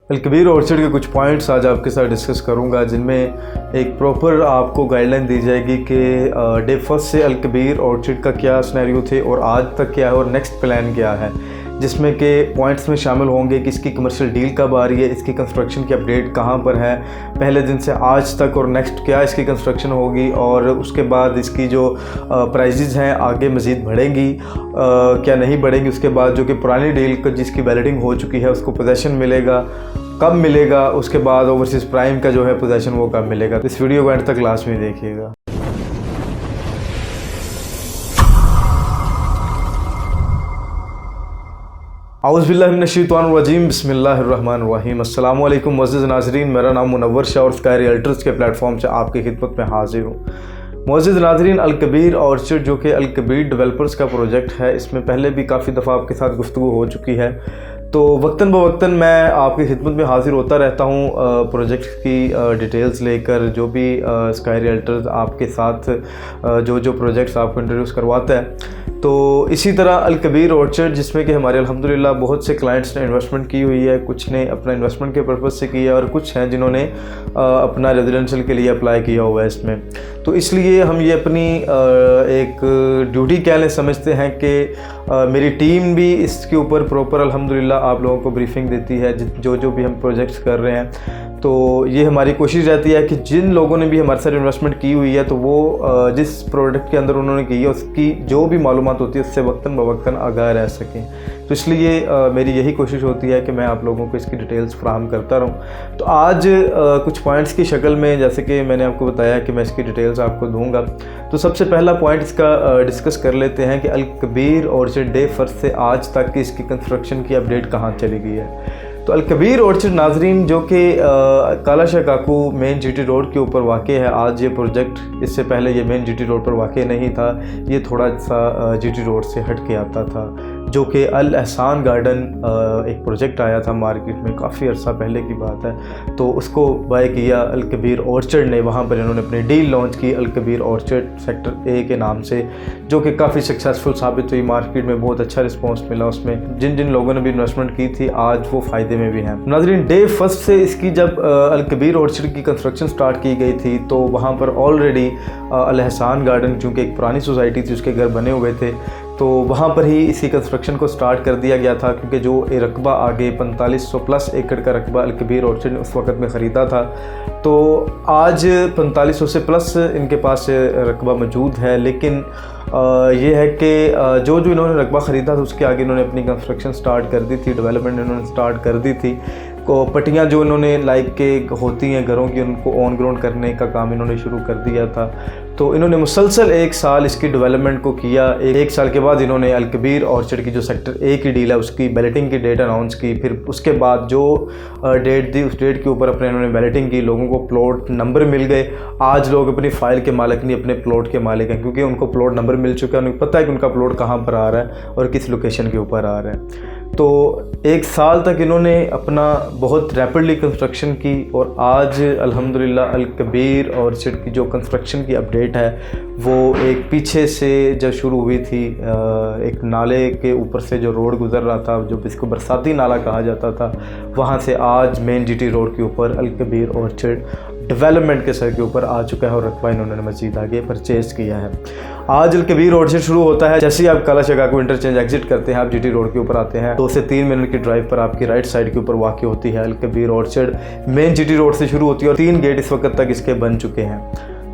Al Kabir orchid के कुछ points आज आपके साथ डिस्कस करूंगा, जिनमें एक प्रॉपर आपको गाइडलाइन दी जाएगी कि डे फर्स्ट से अलकबीर ऑर्चिड का क्या सिनेरियो थे और आज तक क्या है और नेक्स्ट प्लान क्या है, जिसमें के पॉइंट्स में शामिल होंगे कि इसकी कमर्शियल डील कब आ रही है, इसकी कंस्ट्रक्शन की अपडेट कहाँ पर है, पहले दिन से आज तक और नेक्स्ट क्या इसकी कंस्ट्रक्शन होगी, और उसके बाद इसकी जो प्राइजेज़ हैं आगे मज़ीद बढ़ेंगी क्या नहीं बढ़ेंगी, उसके बाद जो कि पुरानी डील जिसकी वैलिडिंग हो चुकी है उसको पोजेसन मिलेगा कब मिलेगा, उसके बाद ओवरसीज़ प्राइम का जो है पोजेसन वो कब मिलेगा। तो इस वीडियो को एंड तक लास्ट में देखिएगा। औज़ुबिल्लाहिमिनश्शैतानिर्रजीम बिस्मिल्लाहिर्रहमानिर्रहीम। अस्सलाम वालेकुम मुअज़्ज़िज़ नाज़रीन, मेरा नाम मुनव्वर शाह और स्काई रियल्टर्स के प्लेटफॉर्म से आपकी खिदमत में हाजिर हूँ। मुअज़्ज़िज़ नाज़रीन, अलकबीर ऑर्चिड जो कि अलकबीर डेवलपर्स का प्रोजेक्ट है, इसमें पहले भी काफ़ी दफ़ा आपके साथ गुफ्तगू हो चुकी है, तो वक्तन बवक्तन मैं आपकी खिदमत में हाज़िर होता रहता हूँ प्रोजेक्ट की डिटेल्स लेकर। जो भी स्काई रियल्टर्स आपके साथ जो प्रोजेक्ट्स आपको इंट्रोड्यूस करवाता है, तो इसी तरह अलकबीर ऑर्चिड जिसमें कि हमारे अल्हम्दुलिल्लाह बहुत से क्लाइंट्स ने इन्वेस्टमेंट की हुई है, कुछ ने अपना इन्वेस्टमेंट के पर्पज़ से किया और कुछ हैं जिन्होंने अपना रेजिडेंशियल के लिए अप्लाई किया हुआ है इसमें। तो इसलिए हम ये अपनी एक ड्यूटी कह लें समझते हैं कि मेरी टीम भी इसके ऊपर प्रॉपर अल्हम्दुलिल्लाह आप लोगों को ब्रीफिंग देती है जो भी हम प्रोजेक्ट्स कर रहे हैं। तो ये हमारी कोशिश रहती है कि जिन लोगों ने भी हमारे साथ इन्वेस्टमेंट की हुई है, तो वो जिस प्रोडक्ट के अंदर उन्होंने की है उसकी जो भी मालूमात होती है उससे वक्तन बवक्तन आगाह रह सकें। तो इसलिए मेरी यही कोशिश होती है कि मैं आप लोगों को इसकी डिटेल्स फराहम करता रहूं। तो आज कुछ पॉइंट्स की शक्ल में, जैसे कि मैंने आपको बताया कि मैं इसकी डिटेल्स आपको दूंगा, तो सबसे पहला पॉइंट इसका डिस्कस कर लेते हैं कि अलकबीर ऑर्चिड डे फर्स्ट से आज तक की इसकी कंस्ट्रक्शन की अपडेट कहाँ चली गई है। तो अलकबीर ऑर्चिड नाजरीन जो कि काला शाह काकू मेन जीटी रोड के ऊपर वाक़ है। आज ये प्रोजेक्ट, इससे पहले ये मेन जीटी रोड पर वाक़ नहीं था, ये थोड़ा सा जीटी रोड से हट के आता था, जो कि अल एहसान गार्डन एक प्रोजेक्ट आया था मार्केट में, काफ़ी अर्सा पहले की बात है। तो उसको बाय किया अलकबीर ऑर्चिड ने, वहाँ पर इन्होंने अपनी डील लॉन्च की अलकबीर ऑर्चिड सेक्टर ए के नाम से, जो कि काफ़ी सक्सेसफुल साबित हुई। मार्केट में बहुत अच्छा रिस्पॉन्स मिला उसमें, जिन लोगों ने भी इन्वेस्टमेंट की थी आज वो फ़ायदे में भी हैं। नाज़रीन, डे फर्स्ट से इसकी जब अलकबीर ऑर्चिड की कंस्ट्रक्शन स्टार्ट की गई थी, तो वहाँ पर ऑलरेडी अल एहसान गार्डन, चूँकि एक पुरानी सोसाइटी थी उसके घर बने हुए थे, तो वहाँ पर ही इसकी कंस्ट्रक्शन को स्टार्ट कर दिया गया था, क्योंकि जो रकबा आगे 4500 प्लस एकड़ का रकबा अलकबीर ऑर्चिड ने उस वक़्त में ख़रीदा था, तो आज 4500 से प्लस इनके पास रकबा मौजूद है। लेकिन ये है कि जो इन्होंने रकबा ख़रीदा था उसके आगे इन्होंने अपनी कंस्ट्रक्शन स्टार्ट कर दी थी, डेवलपमेंट इन्होंने स्टार्ट कर दी थी। को पट्टियाँ जो इन्होंने लाइक के होती हैं घरों की, उनको ऑन ग्राउंड करने का काम इन्होंने शुरू कर दिया था। तो इन्होंने मुसलसल 1 साल इसकी डेवलपमेंट को किया। 1 साल के बाद इन्होंने अलकबीर ऑर्चिड की जो सेक्टर ए की डील है उसकी बैलेटिंग की डेट अनाउंस की। फिर उसके बाद जो डेट दी उस डेट के ऊपर अपने इन्होंने बैलेटिंग की, लोगों को प्लॉट नंबर मिल गए। आज लोग अपनी फ़ाइल के मालिक नहीं, अपने प्लॉट के मालिक हैं, क्योंकि उनको प्लॉट नंबर मिल चुका है, उनको पता है कि उनका प्लॉट कहाँ पर आ रहा है और किस लोकेशन के ऊपर आ रहा है। तो 1 साल तक इन्होंने अपना बहुत रैपिडली कंस्ट्रक्शन की, और आज अल्हम्दुलिल्लाह अलकबीर ऑर्चिड की जो कंस्ट्रक्शन की अपडेट है वो एक पीछे से जब शुरू हुई थी, एक नाले के ऊपर से जो रोड गुज़र रहा था, जो इसको बरसाती नाला कहा जाता था, वहाँ से आज मेन जीटी रोड के ऊपर अलकबीर ऑर्चिड डेवलपमेंट के सर के ऊपर आ चुका है और रकबा इन्होंने मज़ीद आगे परचेज़ किया है। आज अलकबीर ऑर्चिड शुरू होता है जैसे ही आप काला शाह काकू इंटरचेंज एग्जिट करते हैं, आप जीटी रोड के ऊपर आते हैं, 2 से 3 मिनट की ड्राइव पर आपकी राइट साइड के ऊपर वाक़ होती है Al Kabir orchid. Main GT road से शुरू होती है और 3 गेट इस वक्त तक इसके बन चुके हैं।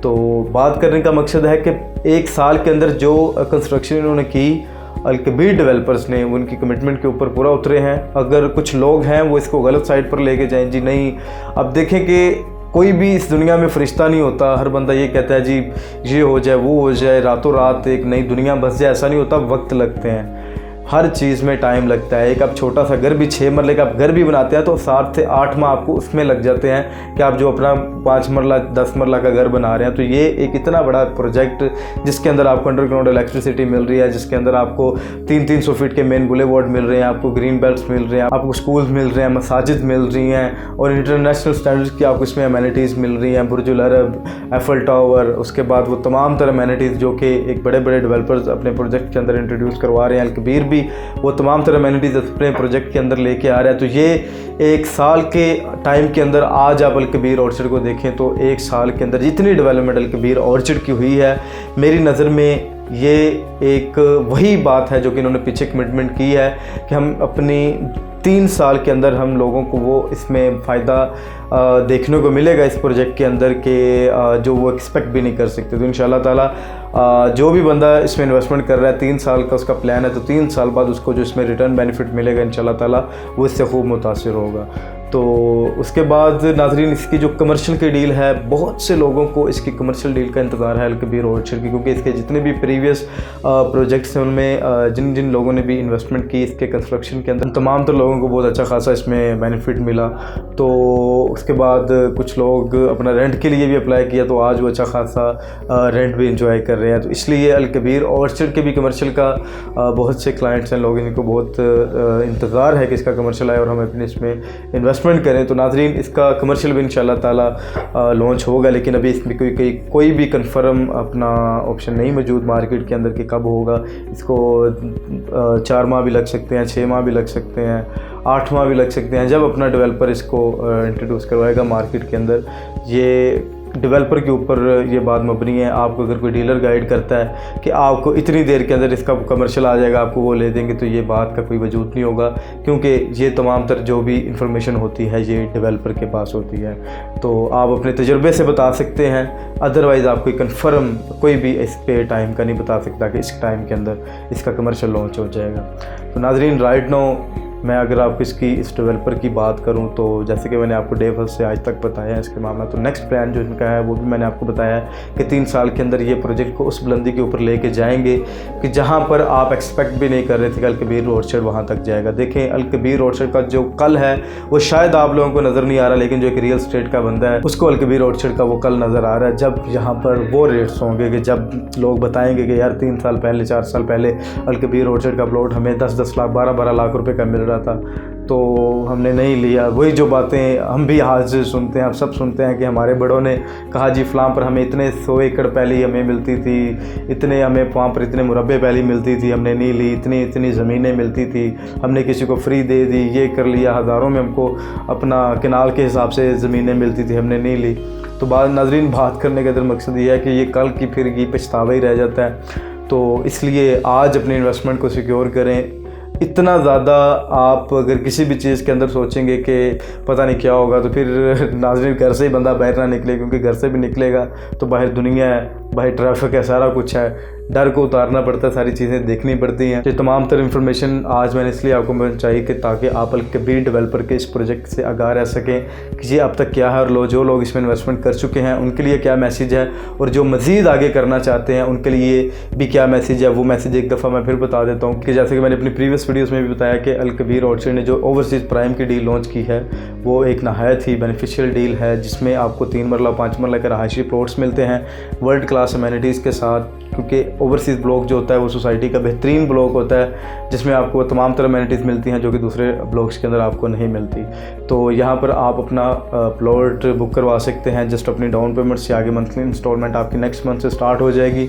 तो बात करने का मकसद है कि 1 साल के अंदर जो कंस्ट्रक्शन इन्होंने की अलकबीर डेवलपर्स ने, उनकी कमिटमेंट के ऊपर पूरा उतरे हैं। अगर कुछ लोग हैं वो इसको गलत साइड पर लेके जाएं, जी नहीं, अब देखें कि कोई भी इस दुनिया में फ़रिश्ता नहीं होता। हर बंदा ये कहता है जी ये हो जाए वो हो जाए, रातों रात एक नई दुनिया बस जाए, ऐसा नहीं होता। वक्त लगते हैं, हर चीज़ में टाइम लगता है। एक आप छोटा सा घर भी 6 मरले का आप घर भी बनाते हैं तो 7 से 8 माह आपको उसमें लग जाते हैं कि आप जो अपना 5 मरला 10 मरला का घर बना रहे हैं। तो ये एक इतना बड़ा प्रोजेक्ट जिसके अंदर आपको अंडरग्राउंड इलेक्ट्रिसिटी मिल रही है, जिसके अंदर आपको 300 फीट के मेन बुलेवार्ड मिल रहे हैं, आपको ग्रीन बेल्ट्स मिल रहे हैं, आपको स्कूल्स मिल रहे हैं, मसाजिद मिल रही हैं, और इंटरनेशनल स्टैंडर्ड्स की आपको इसमें अमेनिटीज़ मिल रही हैं, बुर्जुल अरब, एफल टावर, उसके बाद वो तमाम तरह अमेनिटीज़ जो कि एक बड़े बड़े डेवलपर्स अपने प्रोजेक्ट के अंदर इंट्रोड्यूस करवा रहे हैं। अलकबीर भी वो तमाम तरह अमेनिटीज़ अपने प्रोजेक्ट के अंदर लेके आ रहा है। तो ये 1 साल के टाइम के अंदर आज आप अल-कबीर ऑर्चर्ड को देखें तो 1 साल के अंदर जितनी डेवलपमेंट अल-कबीर ऑर्चर्ड की हुई है, मेरी नज़र में ये एक वही बात है जो कि इन्होंने पीछे कमिटमेंट की है कि हम अपनी 3 साल के अंदर हम लोगों को वो इसमें फ़ायदा देखने को मिलेगा इस प्रोजेक्ट के अंदर के जो वो एक्सपेक्ट भी नहीं कर सकते। तो इंशाल्लाह ताला जो भी बंदा इसमें इन्वेस्टमेंट कर रहा है 3 साल का उसका प्लान है, तो 3 साल बाद उसको जो इसमें रिटर्न बेनिफिट मिलेगा इंशाल्लाह ताला वो इससे खूब मुतासिर होगा। तो उसके बाद नाज़रीन इसकी जो कमर्शियल की डील है, बहुत से लोगों को इसकी कमर्शियल डील का इंतज़ार है अल-कबीर ऑर्चर्ड की, क्योंकि इसके जितने भी प्रीवियस प्रोजेक्ट्स हैं उनमें जिन जिन लोगों ने भी इन्वेस्टमेंट की इसके कंस्ट्रक्शन के अंदर, तमाम तो लोगों को बहुत अच्छा खासा इसमें बेनिफिट मिला। तो उसके बाद कुछ लोग अपना रेंट के लिए भी अप्लाई किया, तो आज वो अच्छा खासा रेंट भी इंजॉय कर रहे हैं। तो इसलिए अल-कबीर ऑर्चर्ड के भी कमर्शियल का बहुत से क्लाइंट्स हैं, लोग इनको बहुत इंतज़ार है कि इसका कमर्शियल आए और हम अपने इसमें इन्वेस्टमेंट करें। तो नाज़रीन इसका कमर्शियल भी इंशाल्लाह ताला लॉन्च होगा, लेकिन अभी इसमें कोई भी कंफर्म अपना ऑप्शन नहीं मौजूद मार्केट के अंदर कि कब होगा। इसको 4 माह भी लग सकते हैं, 6 माह भी लग सकते हैं, 8 माह भी लग सकते हैं, जब अपना डेवलपर इसको इंट्रोड्यूस करवाएगा मार्केट के अंदर। ये डेवलपर के ऊपर ये बात मबनी है। आपको अगर कोई डीलर गाइड करता है कि आपको इतनी देर के अंदर इसका कमर्शियल आ जाएगा, आपको वो ले देंगे, तो ये बात का कोई वजूद नहीं होगा, क्योंकि ये तमाम तर जो भी इंफॉर्मेशन होती है ये डेवलपर के पास होती है। तो आप अपने तजुर्बे से बता सकते हैं, अदरवाइज़ आप कोई कन्फर्म कोई भी इस पे टाइम का नहीं बता सकता कि इस टाइम के अंदर इसका कमर्शियल लॉन्च हो जाएगा। तो नाज़रीन राइट नाउ मैं अगर आपको इसकी इस डेवलपर की बात करूं तो जैसे कि मैंने आपको डे फर्स्ट से आज तक बताया है इसके मामला, तो नेक्स्ट प्लान जो इनका है वो भी मैंने आपको बताया है कि 3 साल के अंदर ये प्रोजेक्ट को उस बुलंदी के ऊपर लेके जाएंगे कि जहां पर आप एक्सपेक्ट भी नहीं कर रहे थे कि अल-कबीर ऑर्चर्ड वहां तक जाएगा। देखें अल-कबीर ऑर्चर्ड का जो कल है वो शायद आप लोगों को नज़र नहीं आ रहा, लेकिन जो एक रियल स्टेट का बंदा है उसको अल-कबीर ऑर्चर्ड का वो कल नज़र आ रहा है, जब यहाँ पर वो रेट्स होंगे कि जब लोग बताएंगे कि यार 3 साल पहले 4 साल पहले अल-कबीर ऑर्चर्ड का प्लॉट हमें 10-10 लाख 12-12 लाख रुपए का मिल रहा था, तो हमने नहीं लिया। वही जो बातें हम भी आज सुनते हैं, आप सब सुनते हैं कि हमारे बड़ों ने कहा जी फलां पर हमें इतने 100 एकड़ पहली हमें मिलती थी, इतने हमें वहाँ पर इतने मुरब्बे पहली मिलती थी, हमने नहीं ली, इतनी इतनी ज़मीनें मिलती थी, हमने किसी को फ्री दे दी, ये कर लिया, हज़ारों में हमको अपना किनाल के हिसाब से ज़मीनें मिलती थी, हमने नहीं ली। तो नाज़रीन बात करने का इधर मकसद ये है कि ये कल की फिर की पछतावा ही रह जाता है। तो इसलिए आज अपने इन्वेस्टमेंट को सिक्योर करें। इतना ज़्यादा आप अगर किसी भी चीज़ के अंदर सोचेंगे कि पता नहीं क्या होगा, तो फिर नाज़रीन घर से ही बंदा बाहर ना निकले, क्योंकि घर से भी निकलेगा तो बाहर दुनिया है, बाहर ट्रैफिक है, सारा कुछ है, डर को उतारना पड़ता है, सारी चीज़ें देखनी पड़ती हैं। ये तमाम तर इन्फॉर्मेशन आज मैंने इसलिए आपको चाहिए कि ताकि आप अल-कबीर डेवलपर के इस प्रोजेक्ट से आगाह रह सकें कि ये अब तक क्या है और जो लोग इसमें इन्वेस्टमेंट कर चुके हैं उनके लिए क्या मैसेज है, और जो मज़ीद आगे करना चाहते हैं उनके लिए भी क्या मैसेज है। वो मैसेज एक दफ़ा मैं फिर बता देता हूँ कि जैसे कि मैंने अपनी प्रीवियस वीडियोज़ में भी बताया कि अल-कबीर ऑर्चर्ड ने जो ओवरसीज़ प्राइम की डील लॉन्च की है वो एक नहायत ही बेनिफिशियल डील है, जिसमें आपको 3 मरला 5 मरला के रहायशी प्लॉट्स मिलते हैं वर्ल्ड क्लास अमेनिटीज़ के साथ, क्योंकि ओवरसीज़ ब्लॉक जो होता है वो सोसाइटी का बेहतरीन ब्लॉक होता है जिसमें आपको तमाम तरह अमेनिटीज़ मिलती हैं जो कि दूसरे ब्लॉक्स के अंदर आपको नहीं मिलती। तो यहाँ पर आप अपना प्लॉट बुक करवा सकते हैं जस्ट अपनी डाउन पेमेंट से, आगे मंथली इंस्टॉलमेंट आपकी नेक्स्ट मंथ से स्टार्ट हो जाएगी।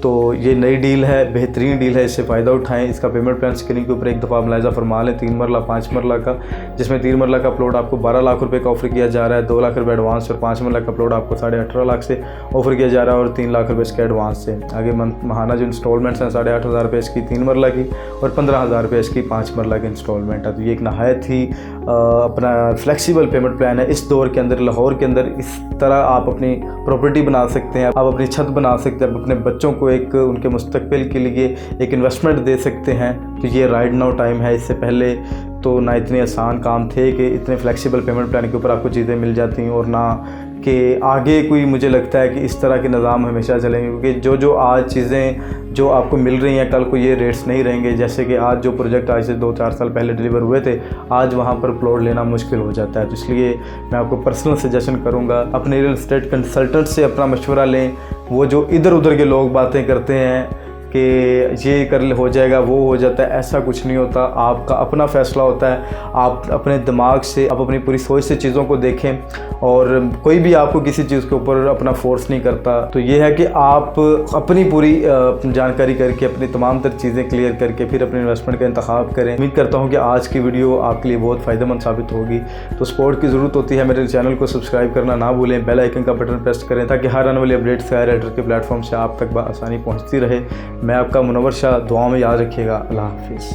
तो ये नई डील है, बेहतरीन डील है, इससे फ़ायदा उठाएं। इसका पेमेंट प्लान स्क्रीन के ऊपर एक दफ़ा मुलाहिज़ा फरमा लें, 3 मरला 5 मरला का, जिसमें 3 मरला का प्लॉट आपको 12 लाख रुपए का ऑफर किया जा रहा है, 2 लाख रुपये एडवांस, और 5 मरला का प्लॉट आपको 18.5 लाख से ऑफर किया जा रहा है और 3 लाख रुपये इसके एडवांस से। आगे माहाना जो इंस्टॉलमेंट्स हैं 8,500 रुपये इसकी 3 मरला की और 15,000 रुपये इसकी 5 मरला की इंस्टॉलमेंट है। तो ये एक नहायत ही अपना फ्लेक्सिबल पेमेंट प्लान है। इस दौर के अंदर लाहौर के अंदर इस तरह आप अपनी प्रॉपर्टी बना सकते हैं, आप अपनी छत बना सकते हैं, आप अपने बच्चों को एक उनके मुस्तकबिल के लिए एक इन्वेस्टमेंट दे सकते हैं। तो ये राइट नाउ टाइम है। इससे पहले तो ना इतने आसान काम थे कि इतने फ्लेक्सिबल पेमेंट प्लान के ऊपर आपको चीज़ें मिल जाती हैं, और ना कि आगे कोई मुझे लगता है कि इस तरह के निज़ाम हमेशा चलेंगे, क्योंकि जो आज चीज़ें जो आपको मिल रही हैं कल को ये रेट्स नहीं रहेंगे। जैसे कि आज जो प्रोजेक्ट आज से 2-4 साल पहले डिलीवर हुए थे, आज वहाँ पर प्लॉट लेना मुश्किल हो जाता है। तो इसलिए मैं आपको पर्सनल सजेशन करूँगा, अपने रियल एस्टेट कंसल्टेंट से अपना मशवरा लें। वो जो इधर उधर के लोग बातें करते हैं कि ये कर हो जाएगा वो हो जाता है, ऐसा कुछ नहीं होता। आपका अपना फ़ैसला होता है। आप अपने दिमाग से, आप अपनी पूरी सोच से चीज़ों को देखें और कोई भी आपको किसी चीज़ के ऊपर अपना फोर्स नहीं करता। तो ये है कि आप अपनी पूरी जानकारी करके, अपनी तमाम तर चीज़ें क्लियर करके फिर अपने इन्वेस्टमेंट का इंतखाब करें। उम्मीद करता हूँ कि आज की वीडियो आपके लिए बहुत फ़ायदेमंद साबित होगी। तो सपोर्ट की ज़रूरत होती है, मेरे चैनल को सब्सक्राइब करना ना भूलें, बेल आइकन का बटन प्रेस करें ताकि हर आने वाली अपडेट स्काई राइडर के प्लेटफॉर्म से आप तक आसानी पहुँचती रहे। मैं आपका मुनव्वर शाह, दुआ में याद रखिएगा। अल्लाह हाफिज़।